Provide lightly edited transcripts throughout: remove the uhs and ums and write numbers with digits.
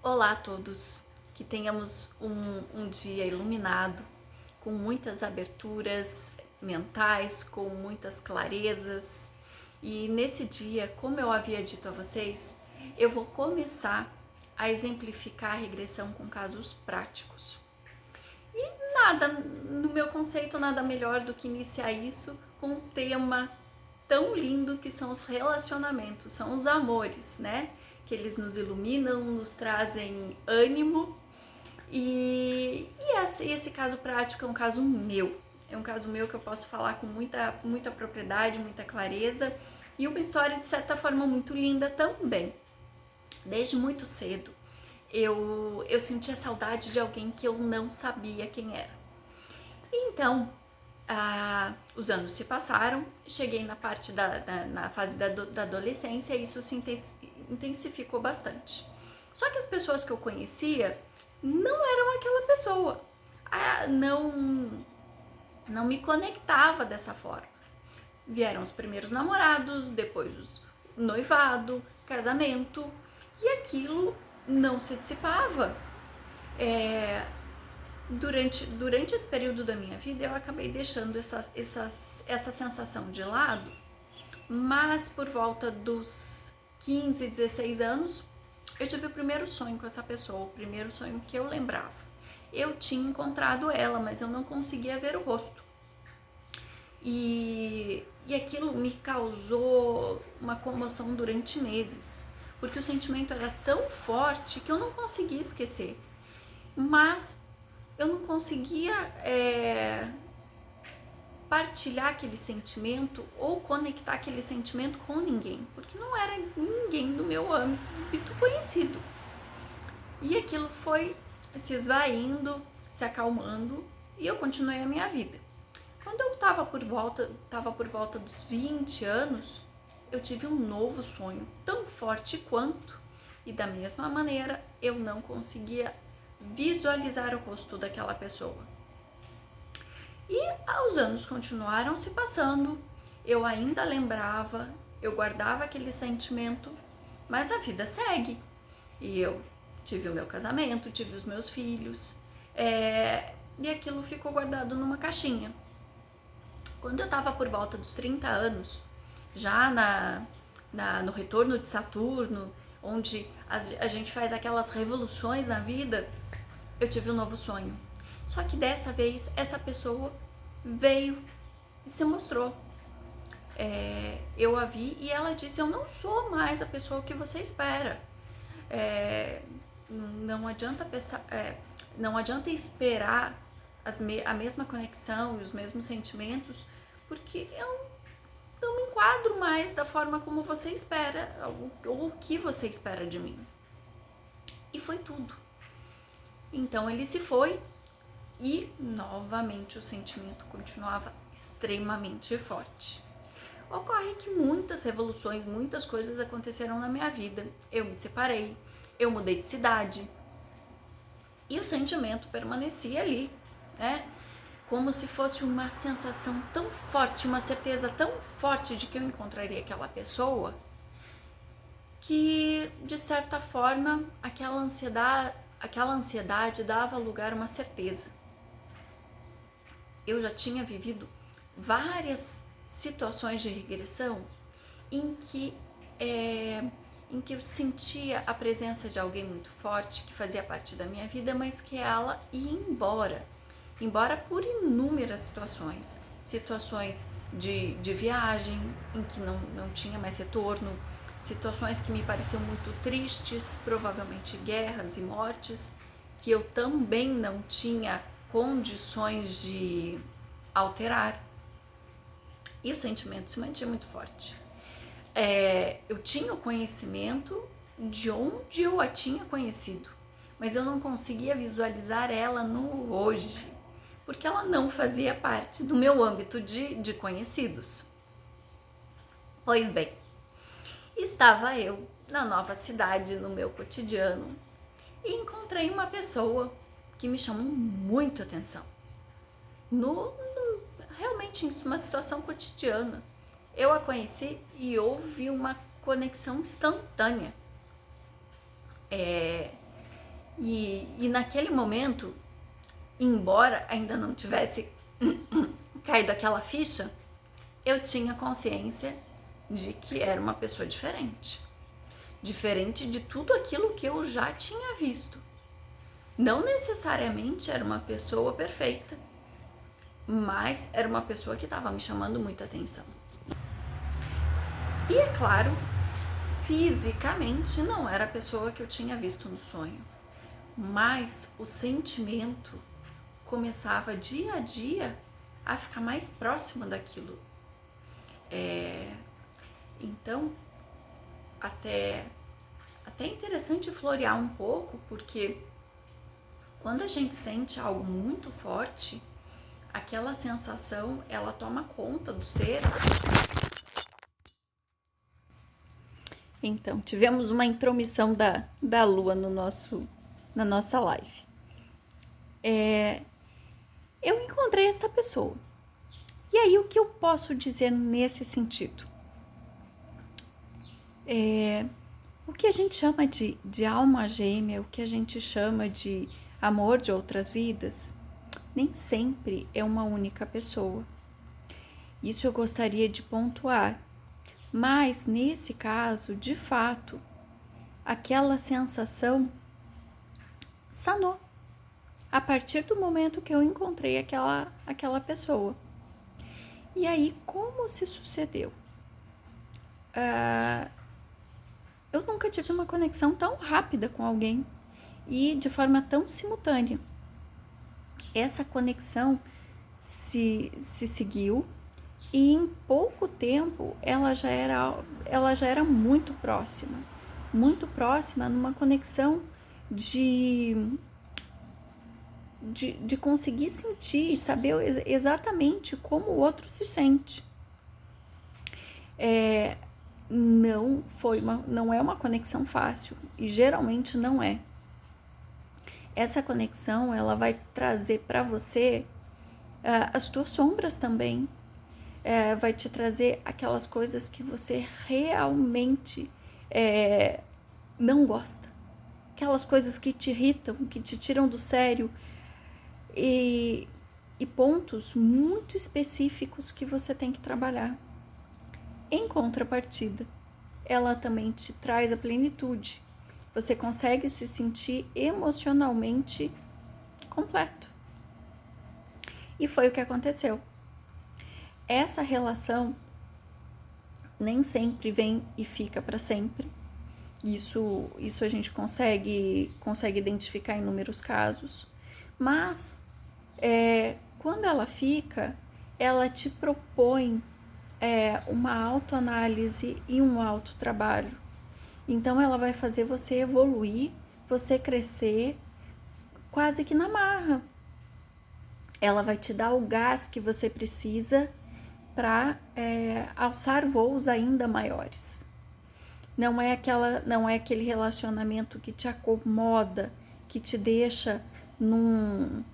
Olá a todos, que tenhamos um dia iluminado, com muitas aberturas mentais, com muitas clarezas. E nesse dia, como eu havia dito a vocês, eu vou começar a exemplificar a regressão com casos práticos. E nada, no meu conceito, nada melhor do que iniciar isso com um tema tão lindo que são os relacionamentos, são os amores, né? Que eles nos iluminam, nos trazem ânimo. E esse caso prático é um caso meu. É um caso meu que eu posso falar com muita propriedade, muita clareza. E uma história, de certa forma, muito linda também. Desde muito cedo, eu sentia saudade de alguém que eu não sabia quem era. Então, os anos se passaram, cheguei na parte na fase da adolescência e isso se intensificou bastante. Só que as pessoas que eu conhecia não eram aquela pessoa. Não me conectava dessa forma. Vieram os primeiros namorados, depois o noivado, casamento, e aquilo não se dissipava. Durante esse período da minha vida, eu acabei deixando essa sensação de lado, mas por volta dos 15, 16 anos, eu tive o primeiro sonho com essa pessoa, o primeiro sonho que eu lembrava. Eu tinha encontrado ela, mas eu não conseguia ver o rosto. E aquilo me causou uma comoção durante meses, porque o sentimento era tão forte que eu não conseguia esquecer. Mas eu não conseguia partilhar aquele sentimento ou conectar aquele sentimento com ninguém, porque não era ninguém do meu âmbito conhecido. E aquilo foi se esvaindo, se acalmando e eu continuei a minha vida. Quando eu estava por volta dos 20 anos, eu tive um novo sonho, tão forte quanto, e da mesma maneira eu não conseguia visualizar o rosto daquela pessoa. E os anos continuaram se passando, eu ainda lembrava, eu guardava aquele sentimento, mas a vida segue. E eu tive o meu casamento, tive os meus filhos, e aquilo ficou guardado numa caixinha. Quando eu estava por volta dos 30 anos, já no retorno de Saturno, onde a gente faz aquelas revoluções na vida, eu tive um novo sonho. Só que dessa vez, essa pessoa veio e se mostrou. Eu a vi e ela disse: eu não sou mais a pessoa que você espera. Não adianta não adianta esperar a mesma conexão e os mesmos sentimentos, porque eu não me enquadro mais da forma como você espera, ou o que você espera de mim. E foi tudo. Então ele se foi e novamente o sentimento continuava extremamente forte. Ocorre que muitas revoluções, muitas coisas aconteceram na minha vida. Eu me separei, eu mudei de cidade e o sentimento permanecia ali, né? Como se fosse uma sensação tão forte, uma certeza tão forte de que eu encontraria aquela pessoa, que de certa forma aquela ansiedade dava lugar a uma certeza. Eu já tinha vivido várias situações de regressão em que eu sentia a presença de alguém muito forte que fazia parte da minha vida, mas que ela ia embora por inúmeras situações de viagem em que não tinha mais retorno, situações que me pareciam muito tristes, provavelmente guerras e mortes, que eu também não tinha condições de alterar. E o sentimento se mantinha muito forte. Eu tinha o conhecimento de onde eu a tinha conhecido, mas eu não conseguia visualizar ela no hoje, porque ela não fazia parte do meu âmbito de conhecidos. Pois bem, estava eu na nova cidade, no meu cotidiano, e encontrei uma pessoa que me chamou muito atenção. Realmente em uma situação cotidiana. Eu a conheci e houve uma conexão instantânea. E naquele momento, embora ainda não tivesse caído aquela ficha, eu tinha consciência de que era uma pessoa diferente. Diferente de tudo aquilo que eu já tinha visto. Não necessariamente era uma pessoa perfeita, mas era uma pessoa que estava me chamando muita atenção. E é claro, fisicamente não era a pessoa que eu tinha visto no sonho, mas o sentimento começava dia a dia a ficar mais próximo daquilo. Então, até interessante florear um pouco, porque quando a gente sente algo muito forte, aquela sensação, ela toma conta do ser. Então, tivemos uma intromissão da lua na nossa live. Eu encontrei esta pessoa. E aí, o que eu posso dizer nesse sentido? O que a gente chama de alma gêmea, o que a gente chama de amor de outras vidas, nem sempre é uma única pessoa. Isso eu gostaria de pontuar. Mas, nesse caso, de fato, aquela sensação sanou. A partir do momento que eu encontrei aquela pessoa. E aí, como se sucedeu? Eu nunca tive uma conexão tão rápida com alguém e de forma tão simultânea. Essa conexão se seguiu e em pouco tempo ela já era muito próxima numa conexão de conseguir sentir, saber exatamente como o outro se sente. Não é uma conexão fácil e geralmente não é. Essa conexão, ela vai trazer para você as tuas sombras também. Vai te trazer aquelas coisas que você realmente não gosta. Aquelas coisas que te irritam, que te tiram do sério. E pontos muito específicos que você tem que trabalhar. Em contrapartida, ela também te traz a plenitude. Você consegue se sentir emocionalmente completo. E foi o que aconteceu. Essa relação nem sempre vem e fica para sempre. Isso a gente consegue identificar em inúmeros casos. Mas, quando ela fica, ela te propõe uma autoanálise e um autotrabalho. Então, ela vai fazer você evoluir, você crescer quase que na marra. Ela vai te dar o gás que você precisa para alçar voos ainda maiores. Não é aquele relacionamento que te acomoda, que te deixa numa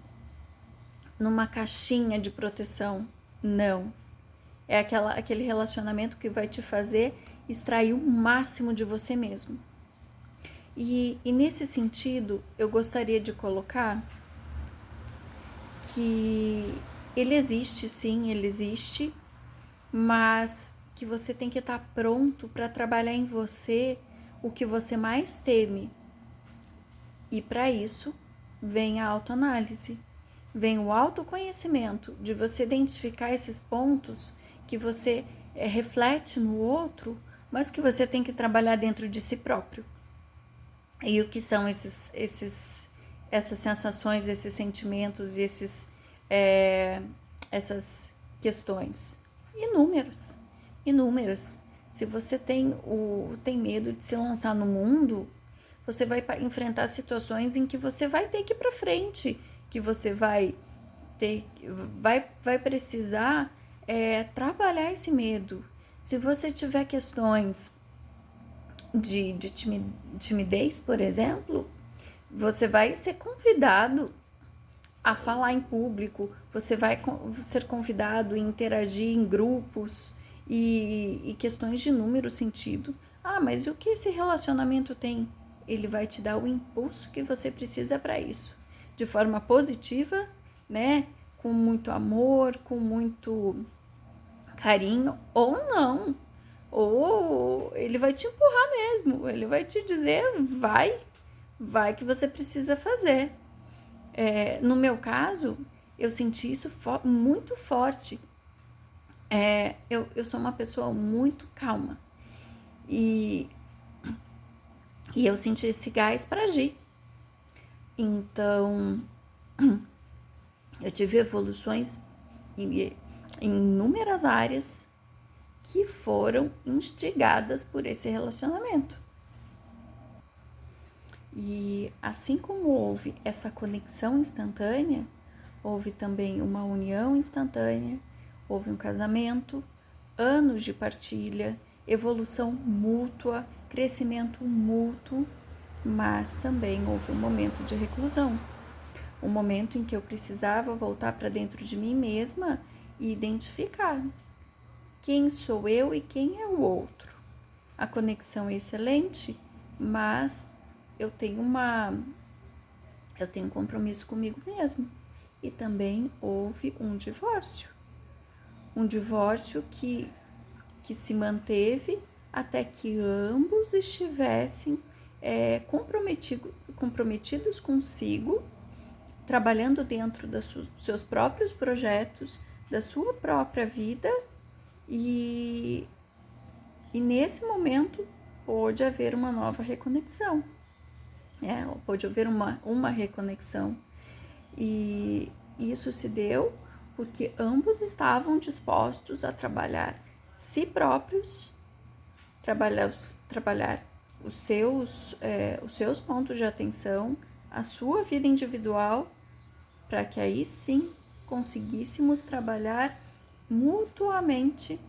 caixinha de proteção. Não. É aquele relacionamento que vai te fazer extrair o máximo de você mesmo. E nesse sentido, eu gostaria de colocar que ele existe, sim, ele existe, mas que você tem que estar pronto para trabalhar em você o que você mais teme. E para isso, vem a autoanálise, vem o autoconhecimento, de você identificar esses pontos que você reflete no outro, mas que você tem que trabalhar dentro de si próprio. E o que são essas sensações, esses sentimentos e essas questões? Inúmeras. Se você tem medo de se lançar no mundo, você vai enfrentar situações em que você vai ter que ir para frente, que você vai precisar trabalhar esse medo. Se você tiver questões de timidez, por exemplo, você vai ser convidado a falar em público, você vai ser convidado a interagir em grupos e questões de inúmero sentido. Mas e o que esse relacionamento tem? ele vai te dar o impulso que você precisa para isso, de forma positiva, né? Com muito amor, com muito carinho, ou não. Ou ele vai te empurrar mesmo, ele vai te dizer, vai que você precisa fazer. No meu caso, eu senti isso muito forte. Eu sou uma pessoa muito calma e eu senti esse gás para agir. Então, eu tive evoluções em inúmeras áreas que foram instigadas por esse relacionamento. E assim como houve essa conexão instantânea, houve também uma união instantânea, houve um casamento, anos de partilha, evolução mútua, crescimento mútuo, mas também houve um momento de reclusão. Um momento em que eu precisava voltar para dentro de mim mesma e identificar quem sou eu e quem é o outro. A conexão é excelente, mas eu tenho um compromisso comigo mesmo. E também houve um divórcio. Um divórcio que se manteve até que ambos estivessem comprometidos consigo, trabalhando dentro dos seus próprios projetos, da sua própria vida, e nesse momento pôde haver uma nova reconexão. Pôde haver uma reconexão. E isso se deu porque ambos estavam dispostos a trabalhar si próprios, trabalhar os seus pontos de atenção, a sua vida individual, para que aí sim conseguíssemos trabalhar mutuamente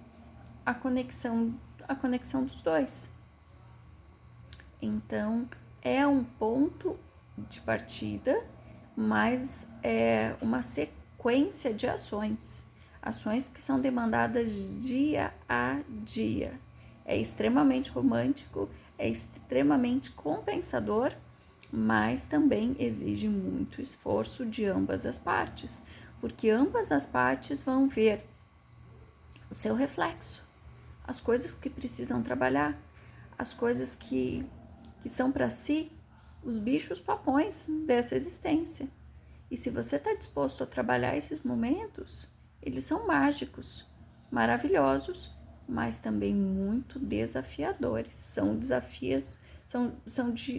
a conexão dos dois. Então, é um ponto de partida, mas é uma sequência de ações que são demandadas dia a dia. É extremamente romântico, é extremamente compensador, mas também exige muito esforço de ambas as partes, porque ambas as partes vão ver o seu reflexo, as coisas que precisam trabalhar, as coisas que são para si os bichos papões dessa existência. E se você está disposto a trabalhar esses momentos, eles são mágicos, maravilhosos, mas também muito desafiadores. São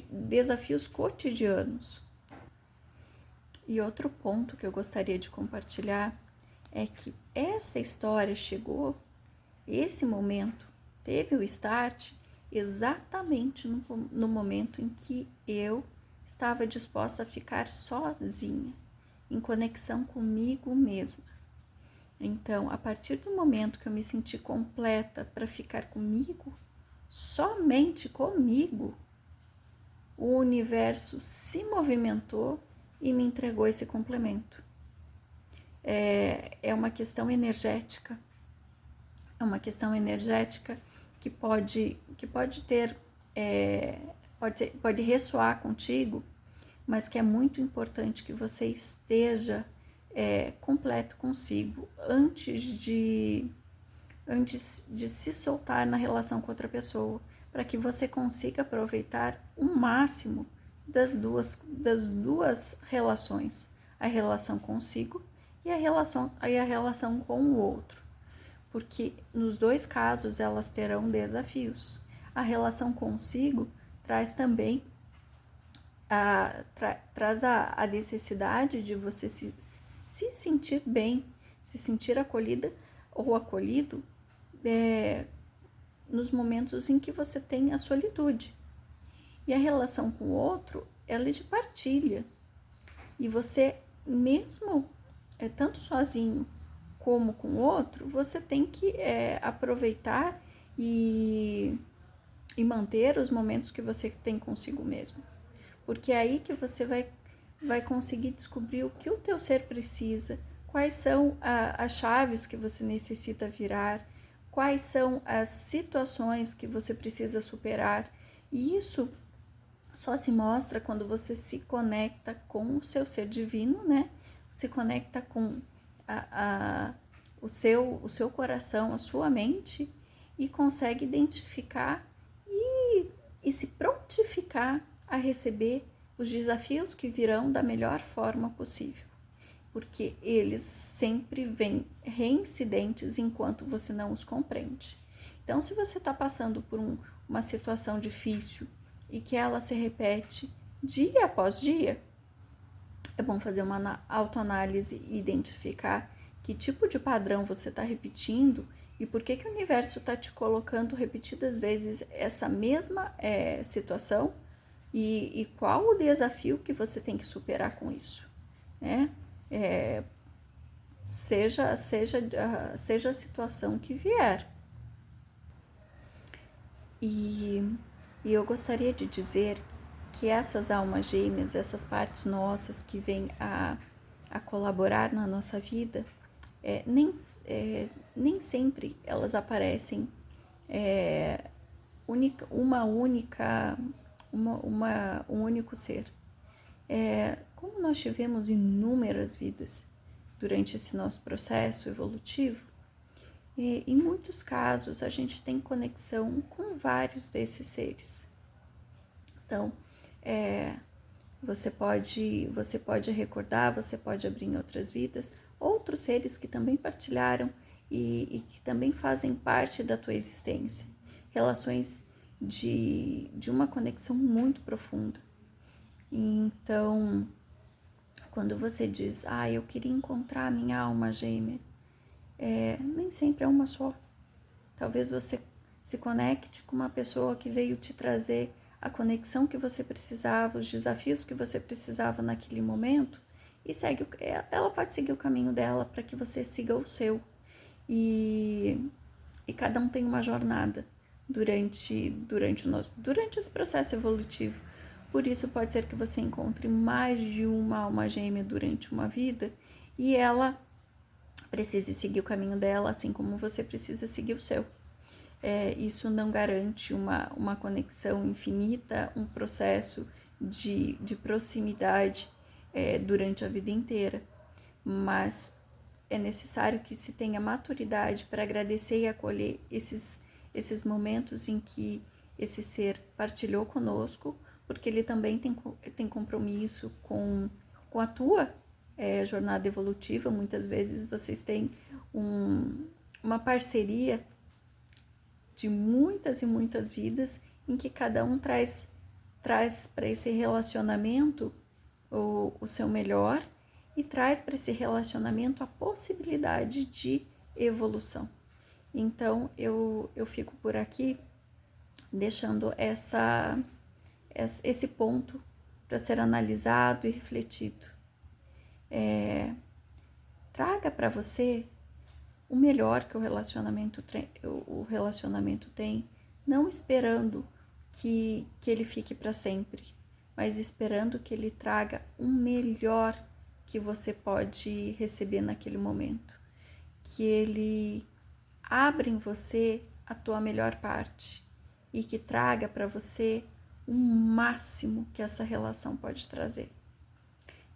desafios cotidianos. E outro ponto que eu gostaria de compartilhar é que essa história chegou, esse momento teve o start exatamente no momento em que eu estava disposta a ficar sozinha, em conexão comigo mesma. Então, a partir do momento que eu me senti completa para ficar comigo, somente comigo, o universo se movimentou e me entregou esse complemento. É uma questão energética. É uma questão energética que pode ter, pode ressoar contigo, mas que é muito importante que você esteja completo consigo antes de se soltar na relação com outra pessoa, para que você consiga aproveitar o máximo das duas relações, a relação consigo e a relação com o outro, porque nos dois casos elas terão desafios. A relação consigo traz também traz a necessidade de você se sentir bem, se sentir acolhida ou acolhido nos momentos em que você tem a solitude. E a relação com o outro, ela é de partilha. E você, mesmo tanto sozinho como com o outro, você tem que aproveitar e manter os momentos que você tem consigo mesmo. Porque é aí que você vai conseguir descobrir o que o teu ser precisa, quais são as chaves que você necessita virar, quais são as situações que você precisa superar. E isso só se mostra quando você se conecta com o seu ser divino, né? Se conecta com o seu coração, a sua mente, e consegue identificar e se prontificar a receber os desafios que virão da melhor forma possível, porque eles sempre vêm reincidentes enquanto você não os compreende. Então, se você está passando por uma situação difícil e que ela se repete dia após dia, é bom fazer uma autoanálise e identificar que tipo de padrão você está repetindo e por que o universo está te colocando repetidas vezes essa mesma situação e qual o desafio que você tem que superar com isso, né? Seja a situação que vier. E eu gostaria de dizer que essas almas gêmeas, essas partes nossas que vêm a colaborar na nossa vida, nem sempre elas aparecem um único ser. Como nós tivemos inúmeras vidas durante esse nosso processo evolutivo, em muitos casos a gente tem conexão com vários desses seres. Então, você pode recordar, você pode abrir em outras vidas outros seres que também partilharam e que também fazem parte da tua existência. Relações de uma conexão muito profunda. Então, quando você diz, eu queria encontrar a minha alma gêmea, nem sempre é uma só. Talvez você se conecte com uma pessoa que veio te trazer a conexão que você precisava, os desafios que você precisava naquele momento, e ela pode seguir o caminho dela para que você siga o seu. E cada um tem uma jornada durante esse processo evolutivo. Por isso pode ser que você encontre mais de uma alma gêmea durante uma vida e ela precise seguir o caminho dela, assim como você precisa seguir o seu. Isso não garante uma conexão infinita, um processo de proximidade durante a vida inteira, mas é necessário que se tenha maturidade para agradecer e acolher esses momentos em que esse ser partilhou conosco, porque ele também tem compromisso com a tua jornada evolutiva. Muitas vezes vocês têm uma parceria de muitas e muitas vidas em que cada um traz para esse relacionamento o seu melhor e traz para esse relacionamento a possibilidade de evolução. Então, eu fico por aqui deixando esse ponto para ser analisado e refletido. Traga para você o melhor que o relacionamento tem, não esperando que ele fique para sempre, mas esperando que ele traga o melhor que você pode receber naquele momento, que ele abra em você a tua melhor parte e que traga para você o máximo que essa relação pode trazer.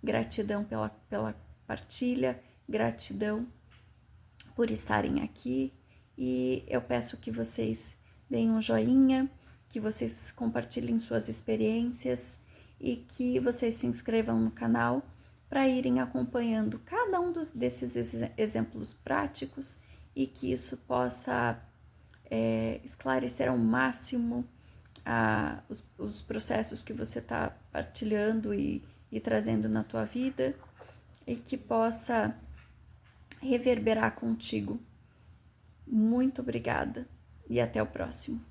Gratidão pela partilha, gratidão por estarem aqui, e eu peço que vocês deem um joinha, que vocês compartilhem suas experiências e que vocês se inscrevam no canal para irem acompanhando cada um desses exemplos práticos e que isso possa esclarecer ao máximo os processos que você está partilhando e trazendo na tua vida e que possa reverberar contigo. Muito obrigada e até o próximo.